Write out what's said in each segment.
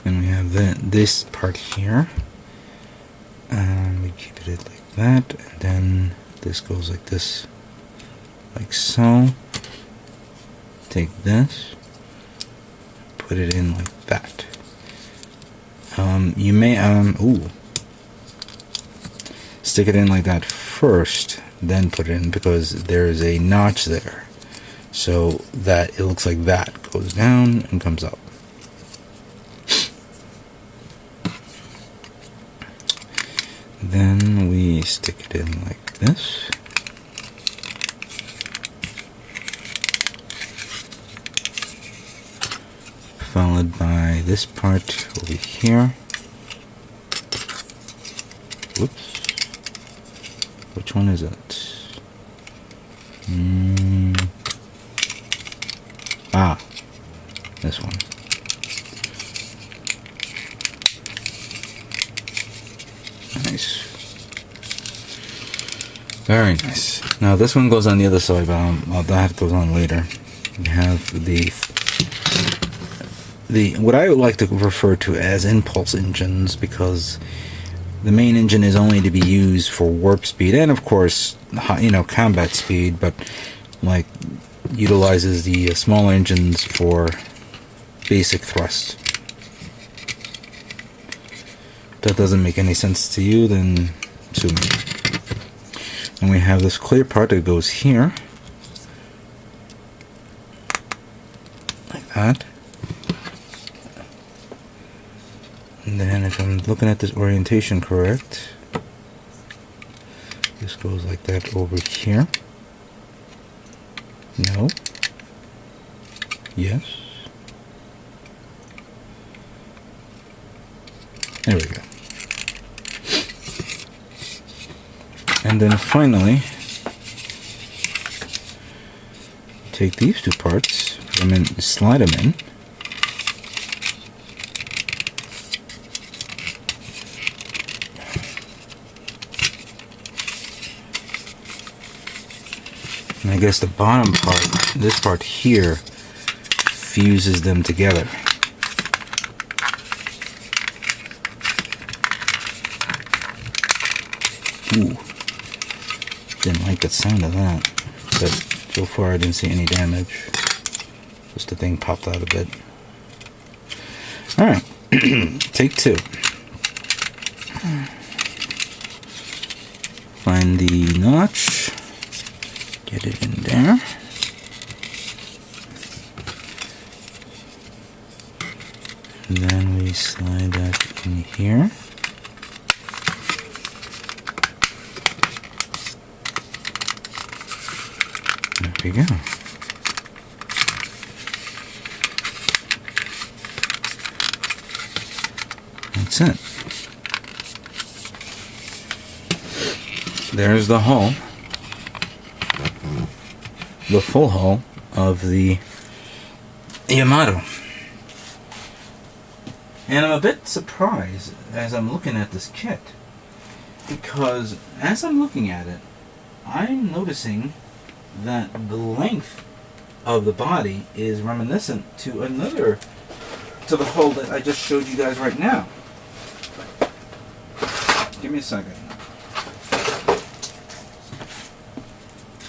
And we have this part here. And we keep it like that. And then this goes like this. Like so. Take this. Put it in like that. You may, stick it in like that first, then put it in, because there's a notch there. So that it looks like that goes down and comes up. Then we stick it in like this. Followed by this part over here. Whoops. Which one is it? This one. Nice. Very nice. Now this one goes on the other side, but that goes on later. We have the what I would like to refer to as impulse engines, because the main engine is only to be used for warp speed and of course, you know, combat speed, but like utilizes the smaller engines for basic thrust. If that doesn't make any sense to you, then sue me. And we have this clear part that goes here, like that. And then if I'm looking at this orientation correct, this goes like that over here. No. Yes. There we go. And then finally, take these two parts, put them in, slide them in. And I guess the bottom part, this part here, fuses them together. Ooh. Didn't like the sound of that, but so far I didn't see any damage. Just the thing popped out a bit. Alright, take two. Find the notch, get it in there. And then we slide that in here. There we go. That's it. There's the hull. The full hull of the Yamato. And I'm a bit surprised as I'm looking at this kit, because as I'm looking at it, I'm noticing that the length of the body is reminiscent to the hull that I just showed you guys right now. Give me a second.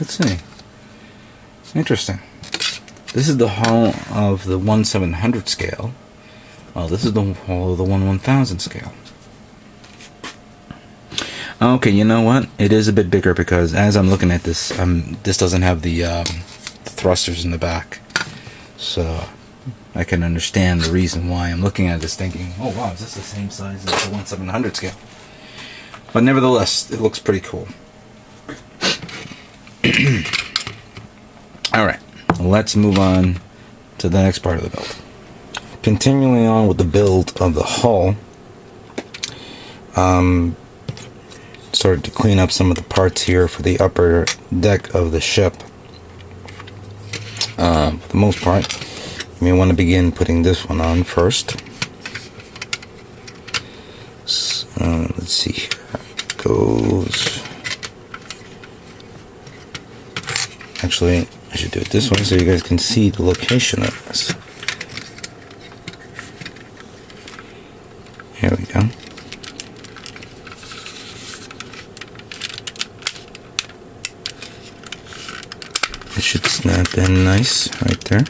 Let's see. Interesting. This is the hull of the 1/700 scale. Oh, this is the hull of the 1/1000 scale. Okay, you know what? It is a bit bigger because as I'm looking at this, this doesn't have the thrusters in the back. So I can understand the reason why I'm looking at this thinking, oh wow, is this the same size as the 1/700 scale? But nevertheless, it looks pretty cool. Alright, let's move on to the next part of the build. Continuing on with the build of the hull, started to clean up some of the parts here for the upper deck of the ship. For the most part, you may want to begin putting this one on first. So, let's see here. It goes. Actually, I should do it this way so you guys can see the location of this. It should snap in nice right there.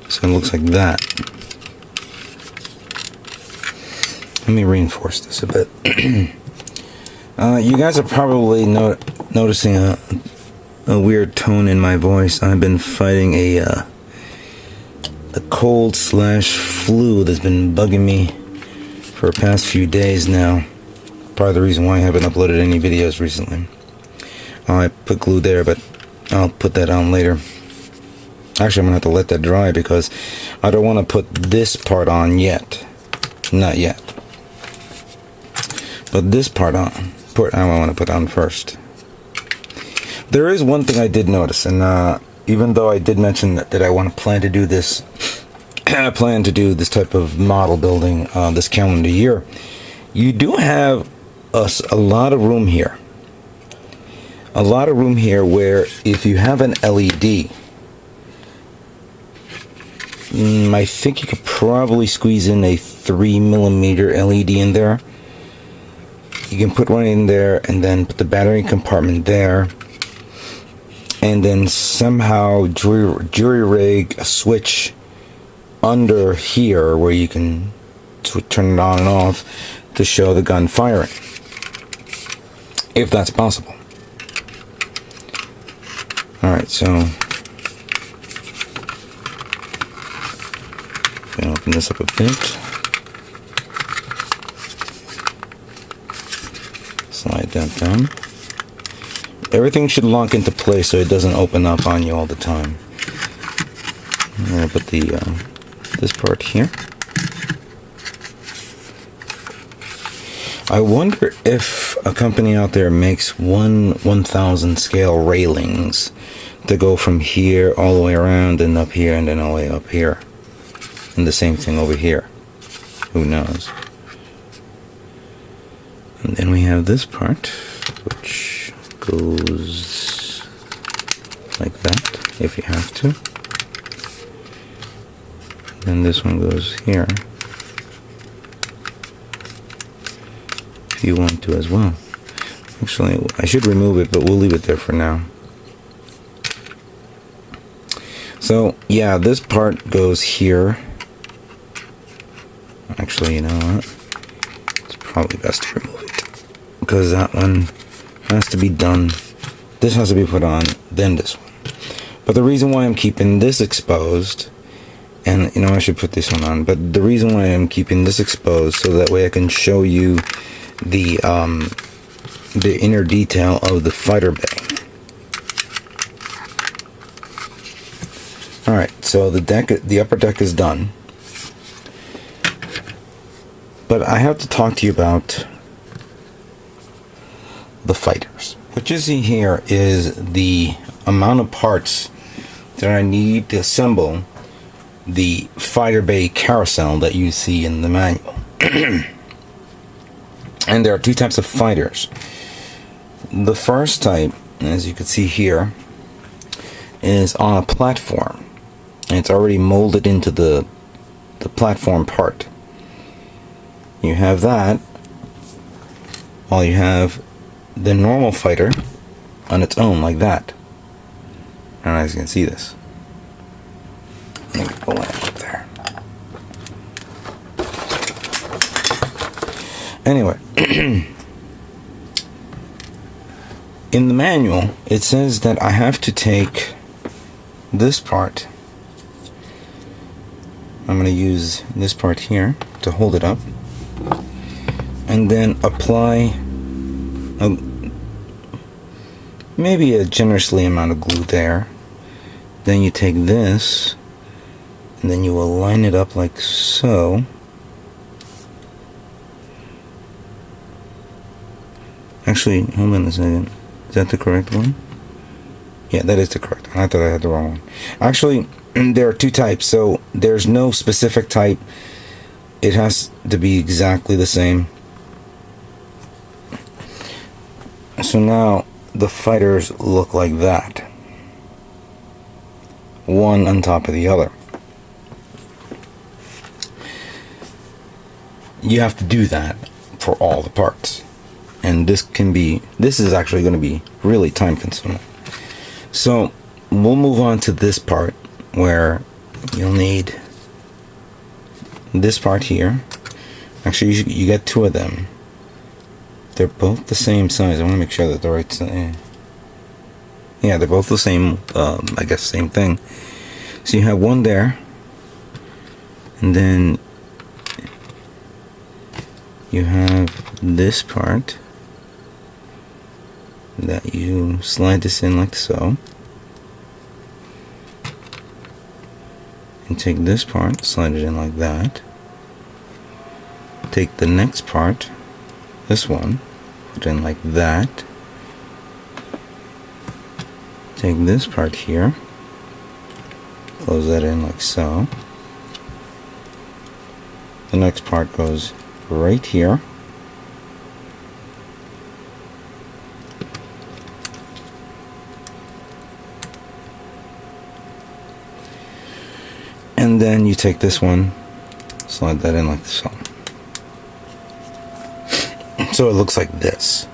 So it looks like that. Let me reinforce this a bit. You guys are probably noticing a weird tone in my voice. I've been fighting a cold / flu that's been bugging me for the past few days now. Probably the reason why I haven't uploaded any videos recently. I put glue there, but I'll put that on later. Actually, I'm gonna have to let that dry because I don't want to put this part on yet. Not yet. But this part on. I want to put on first. There is one thing I did notice, and even though I did mention that I plan to do this, I plan to do this type of model building this calendar year. You do have a lot of room here. A lot of room here where if you have an LED, I think you could probably squeeze in a 3mm LED in there. You can put one in there and then put the battery compartment there, and then somehow jury rig a switch under here where you can turn it on and off to show the gun firing, if that's possible. Alright, so I'm gonna open this up a bit. Slide that down. Everything should lock into place so it doesn't open up on you all the time. I'm gonna put the this part here. I wonder if a company out there makes 1/1000 scale railings to go from here all the way around and up here and then all the way up here, and the same thing over here. Who knows? And then we have this part, which goes like that, if you have to. Then this one goes here, if you want to as well. Actually, I should remove it, but we'll leave it there for now. So, yeah, this part goes here. Actually, you know what? It's probably best to remove it, because that one has to be done. This has to be put on, then this one. But the reason why I'm keeping this exposed, and you know, I should put this one on, but the reason why I'm keeping this exposed, so that way I can show you the inner detail of the fighter bay. Alright, so the upper deck is done. But I have to talk to you about the fighters. What you see here is the amount of parts that I need to assemble the fighter bay carousel that you see in the manual. And there are two types of fighters. The first type, as you can see here, is on a platform. And it's already molded into the platform part. You have that, while you have the normal fighter on its own, like that. I don't know if you can see this. Let me pull that up there. Anyway, in the manual, it says that I have to take this part. I'm going to use this part here to hold it up, and then apply maybe a generously amount of glue there. Then you take this and then you will line it up like so. Actually, hold on a second. Is that the correct one? Yeah, that is the correct one. I thought I had the wrong one. Actually, there are two types, so there's no specific type. It has to be exactly the same. So now the fighters look like that, one on top of the other. You have to do that for all the parts. and this is actually going to be really time consuming. So we'll move on to this part where you'll need this part here. Actually, you get two of them. They're both the same size. I want to make sure that the right size. Yeah, they're both the same, I guess same thing. So you have one there, and then you have this part that you slide this in like so, and take this part, slide it in like that. Take the next part, this one, put it in like that. Take this part here, close that in like so. The next part goes right here. And then you take this one, slide that in like so. So it looks like this.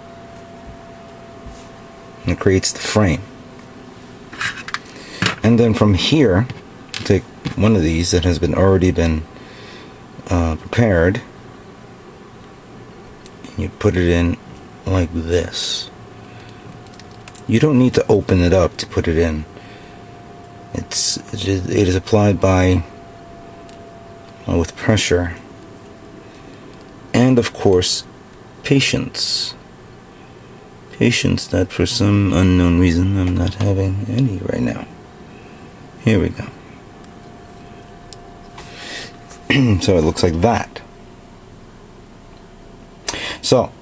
And it creates the frame. And then from here, take one of these that has already been prepared, and you put it in like this. You don't need to open it up to put it in. It is applied by with pressure, and of course patience. Patience that for some unknown reason I'm not having any right now. Here we go. So it looks like that. So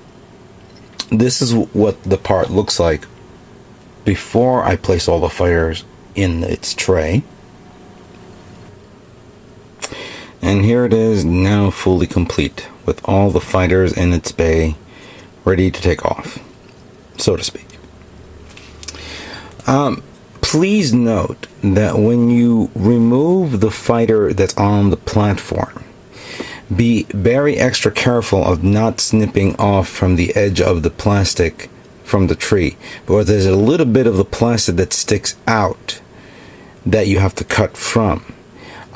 this is what the part looks like before I place all the fighters in its tray. And here it is now fully complete with all the fighters in its bay ready to take off, so to speak. Please note that when you remove the fighter that's on the platform, be very extra careful of not snipping off from the edge of the plastic from the tree, because there's a little bit of the plastic that sticks out that you have to cut from.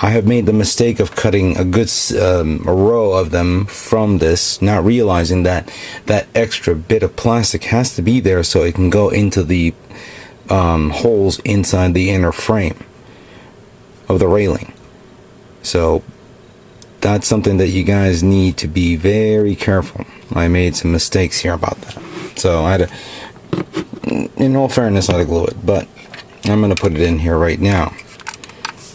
I have made the mistake of cutting a good a row of them from this, not realizing that that extra bit of plastic has to be there so it can go into the holes inside the inner frame of the railing. So that's something that you guys need to be very careful. I made some mistakes here about that. So I had to, in all fairness, I had to glue it, but I'm going to put it in here right now,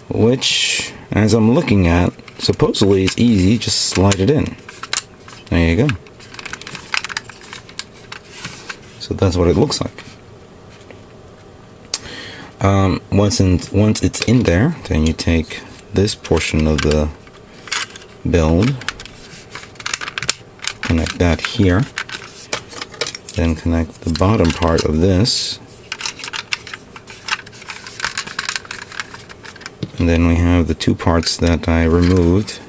which, as I'm looking at, supposedly it's easy. Just slide it in. There you go. So that's what it looks like. Once it's in there, then you take this portion of the build, connect that here, then connect the bottom part of this, and then we have the two parts that I removed.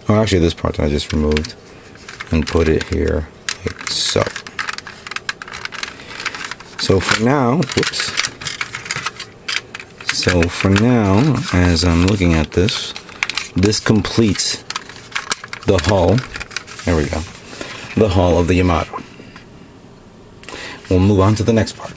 Oh, actually this part I just removed and put it here like so. So for now, whoops. So for now, as I'm looking at this, this completes the hull. There we go. The hull of the Yamato. We'll move on to the next part.